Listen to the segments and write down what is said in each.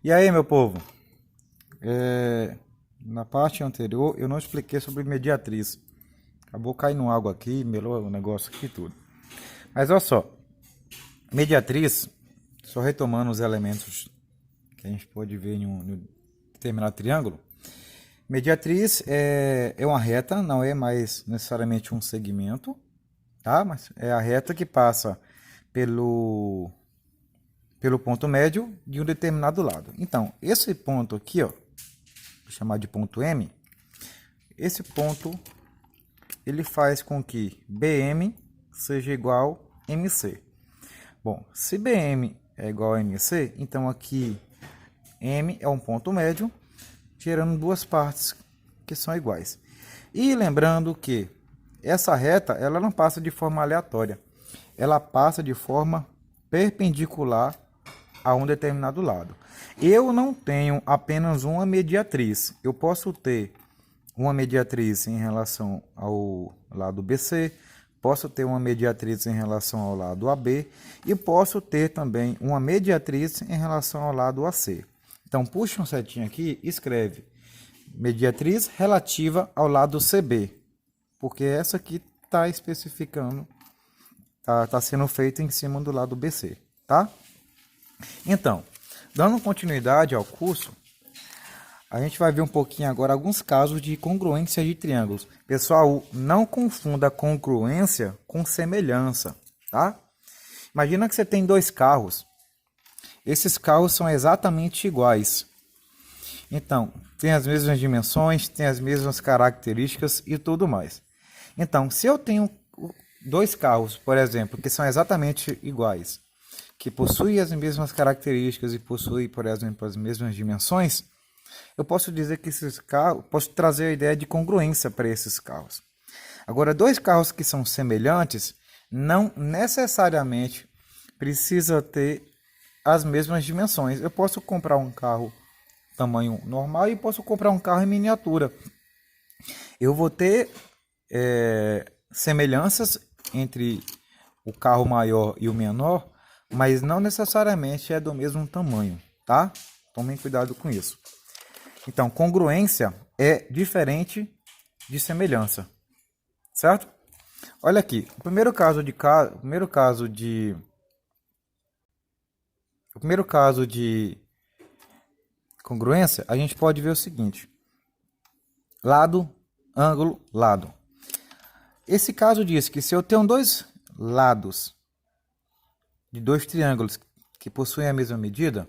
E aí, meu povo? Na parte anterior eu não expliquei sobre mediatriz. Acabou caindo água aqui, melou o negócio aqui e tudo. Mas olha só, mediatriz, só retomando os elementos que a gente pode ver em um determinado triângulo. Mediatriz é uma reta, não é mais necessariamente um segmento, tá? Mas é a reta que passa pelo ponto médio de um determinado lado. Então, esse ponto aqui, ó, vou chamar de ponto M, esse ponto ele faz com que BM seja igual a MC. Bom, se BM é igual a MC, então aqui M é um ponto médio, gerando duas partes que são iguais. E lembrando que essa reta ela não passa de forma aleatória, ela passa de forma perpendicular a um determinado lado. Eu não tenho apenas uma mediatriz, eu posso ter uma mediatriz em relação ao lado BC, posso ter uma mediatriz em relação ao lado AB e posso ter também uma mediatriz em relação ao lado AC. Então, puxa um setinho aqui e escreve mediatriz relativa ao lado CB, porque essa aqui está especificando, está sendo feita em cima do lado BC, tá? Então, dando continuidade ao curso, a gente vai ver um pouquinho agora alguns casos de congruência de triângulos. Pessoal, não confunda congruência com semelhança, tá? Imagina que você tem dois carros. Esses carros são exatamente iguais. Então, tem as mesmas dimensões, tem as mesmas características e tudo mais. Então, se eu tenho dois carros, por exemplo, que são exatamente iguais, que possuem as mesmas características e possuem, por exemplo, as mesmas dimensões, eu posso dizer que esses carros, posso trazer a ideia de congruência para esses carros. Agora, dois carros que são semelhantes, não necessariamente precisa ter as mesmas dimensões. Eu posso comprar um carro tamanho normal e posso comprar um carro em miniatura. Eu vou ter semelhanças entre o carro maior e o menor, mas não necessariamente é do mesmo tamanho, tá? Tomem cuidado com isso. Então, congruência é diferente de semelhança, certo? Olha aqui, o primeiro caso de congruência, a gente pode ver o seguinte: lado, ângulo, lado. Esse caso diz que se eu tenho dois lados de dois triângulos que possuem a mesma medida,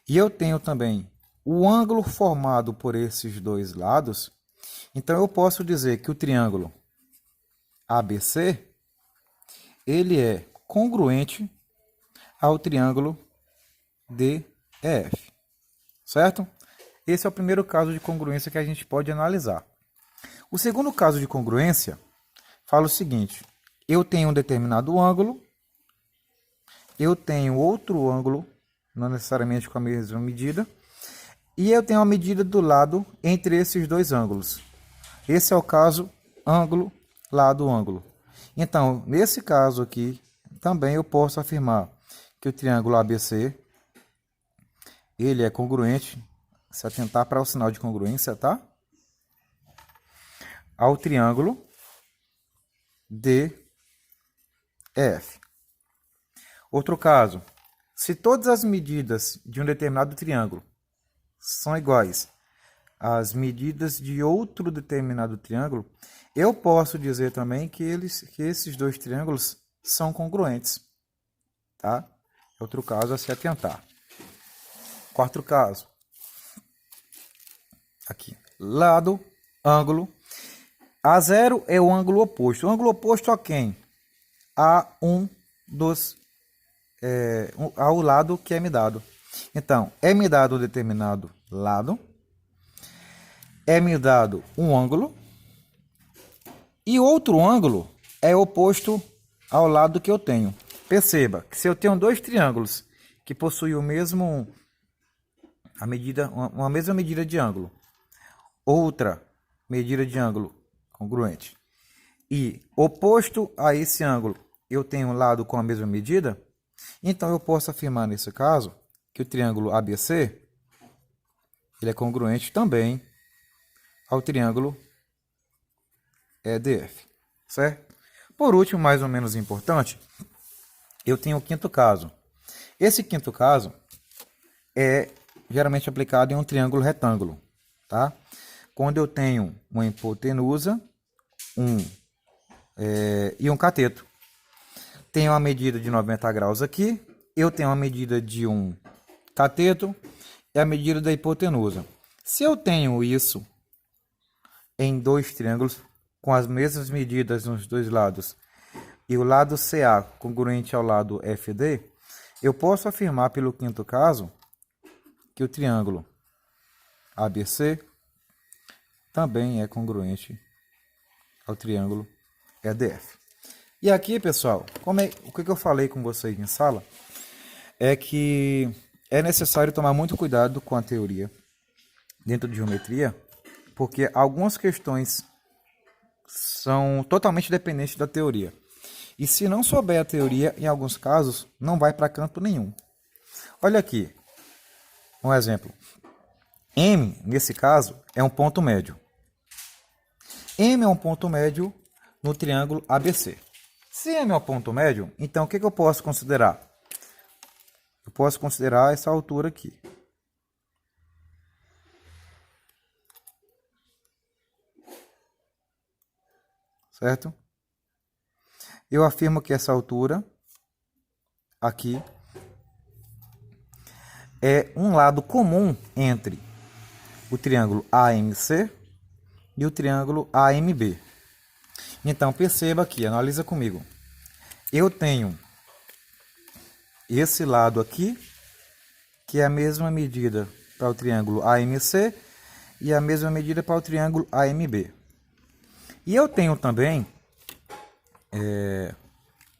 e eu tenho também o ângulo formado por esses dois lados, então eu posso dizer que o triângulo ABC ele é congruente ao triângulo DEF, certo? Esse é o primeiro caso de congruência que a gente pode analisar. O segundo caso de congruência fala o seguinte: eu tenho um determinado ângulo, eu tenho outro ângulo, não necessariamente com a mesma medida, e eu tenho a medida do lado entre esses dois ângulos. Esse é o caso ângulo, lado, ângulo. Então, nesse caso aqui, também eu posso afirmar que o triângulo ABC ele é congruente, se atentar para o sinal de congruência, tá? Ao triângulo DEF. Outro caso, se todas as medidas de um determinado triângulo são iguais às medidas de outro determinado triângulo, eu posso dizer também que esses dois triângulos são congruentes, tá? Outro caso a se atentar. Quarto caso, aqui, lado, ângulo. A0 é o ângulo oposto. O ângulo oposto a quem? A ao lado que é me dado. Então, é me dado um determinado lado, é me dado um ângulo, e outro ângulo é oposto ao lado que eu tenho. Perceba que se eu tenho dois triângulos que possuem uma mesma medida de ângulo, outra medida de ângulo congruente, e oposto a esse ângulo eu tenho um lado com a mesma medida, então eu posso afirmar nesse caso que o triângulo ABC ele é congruente também ao triângulo EDF, certo? Por último, mais ou menos importante, eu tenho o quinto caso. Esse quinto caso é geralmente aplicado em um triângulo retângulo, tá? Quando eu tenho uma hipotenusa, e um cateto. Tenho uma medida de 90 graus aqui, eu tenho uma medida de um cateto e a medida da hipotenusa. Se eu tenho isso em dois triângulos com as mesmas medidas nos dois lados e o lado CA congruente ao lado FD, eu posso afirmar pelo quinto caso que o triângulo ABC também é congruente ao triângulo EDF. E aqui, pessoal, o que eu falei com vocês em sala é que é necessário tomar muito cuidado com a teoria dentro de geometria, porque algumas questões são totalmente dependentes da teoria. E se não souber a teoria, em alguns casos, não vai para canto nenhum. Olha aqui, um exemplo. M, nesse caso, é um ponto médio. M é um ponto médio no triângulo ABC. Se M é um ponto médio, então o que eu posso considerar? Eu posso considerar essa altura aqui. Certo? Eu afirmo que essa altura aqui é um lado comum entre o triângulo AMC e o triângulo AMB. Então, perceba aqui, analisa comigo. Eu tenho esse lado aqui, que é a mesma medida para o triângulo AMC e a mesma medida para o triângulo AMB. E eu tenho também,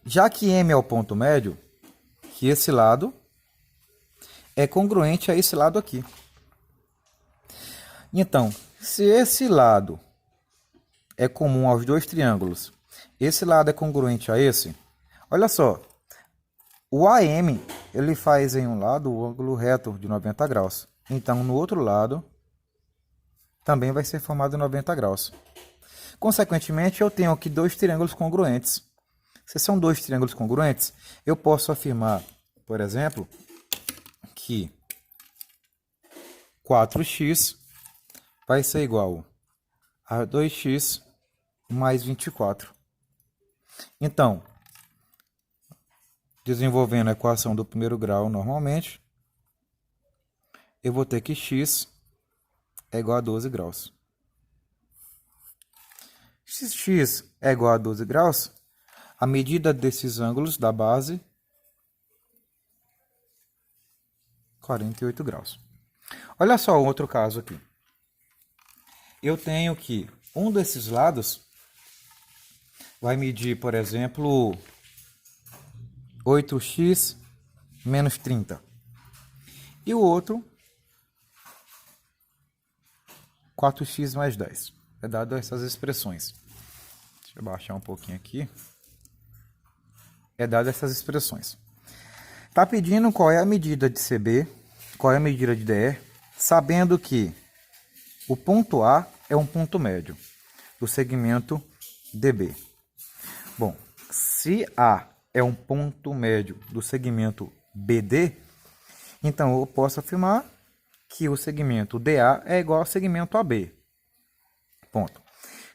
já que M é o ponto médio, que esse lado é congruente a esse lado aqui. Então, se esse lado é comum aos dois triângulos, esse lado é congruente a esse, olha só, o AM ele faz em um lado o ângulo reto de 90 graus. Então, no outro lado, também vai ser formado 90 graus. Consequentemente, eu tenho aqui dois triângulos congruentes. Se são dois triângulos congruentes, eu posso afirmar, por exemplo, que 4x vai ser igual a 2x mais 24. Então, desenvolvendo a equação do primeiro grau normalmente, eu vou ter que x é igual a 12 graus. Se x é igual a 12 graus, a medida desses ângulos da base, 48 graus. Olha só outro caso aqui. Eu tenho que um desses lados vai medir, por exemplo, 8x menos 30. E o outro, 4x mais 10. É dado essas expressões. Deixa eu baixar um pouquinho aqui. É dado essas expressões. Está pedindo qual é a medida de CB, qual é a medida de DE, sabendo que o ponto A é um ponto médio do segmento DB. Bom, se A é um ponto médio do segmento BD, então eu posso afirmar que o segmento DA é igual ao segmento AB. Ponto.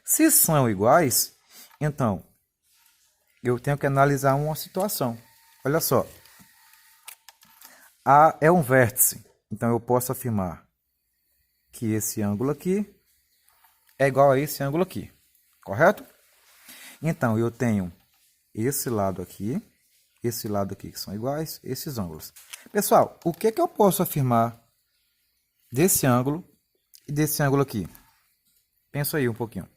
Se são iguais, então eu tenho que analisar uma situação. Olha só. A é um vértice, então eu posso afirmar que esse ângulo aqui é igual a esse ângulo aqui, correto? Então eu tenho esse lado aqui que são iguais, esses ângulos. Pessoal, o que eu posso afirmar desse ângulo e desse ângulo aqui? Pensa aí um pouquinho.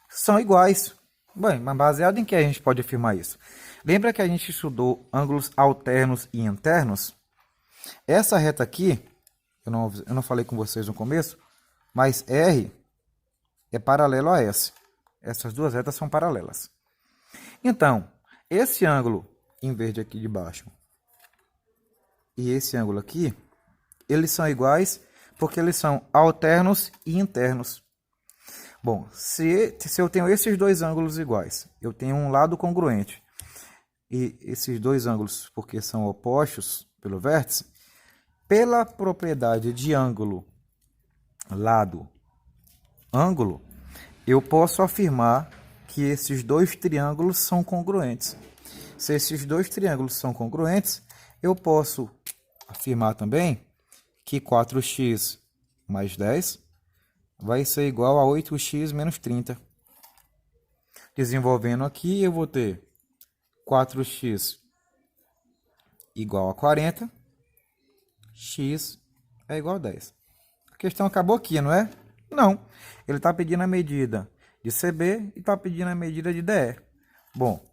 São iguais. Bem, mas baseado em que a gente pode afirmar isso? Lembra que a gente estudou ângulos alternos e internos? Essa reta aqui, eu não falei com vocês no começo, mas R é paralelo a S. Essas duas retas são paralelas. Então, esse ângulo em verde aqui de baixo e esse ângulo aqui eles são iguais porque eles são alternos e internos. Bom, se eu tenho esses dois ângulos iguais, eu tenho um lado congruente, e esses dois ângulos, porque são opostos pelo vértice, pela propriedade de ângulo, lado, ângulo, eu posso afirmar que esses dois triângulos são congruentes. Se esses dois triângulos são congruentes, eu posso afirmar também que 4x mais 10 vai ser igual a 8x menos 30. Desenvolvendo aqui, eu vou ter 4x igual a 40, x é igual a 10. A questão acabou aqui, não é? Não. Ele está pedindo a medida de CB e está pedindo a medida de DE. Bom,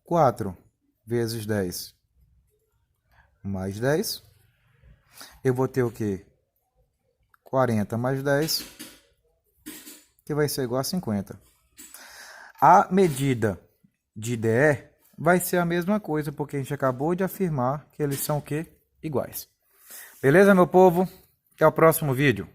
4 vezes 10 mais 10. Eu vou ter o quê? 40 mais 10, que vai ser igual a 50. A medida de DE vai ser a mesma coisa, porque a gente acabou de afirmar que eles são o quê? Iguais. Beleza, meu povo? Até o próximo vídeo.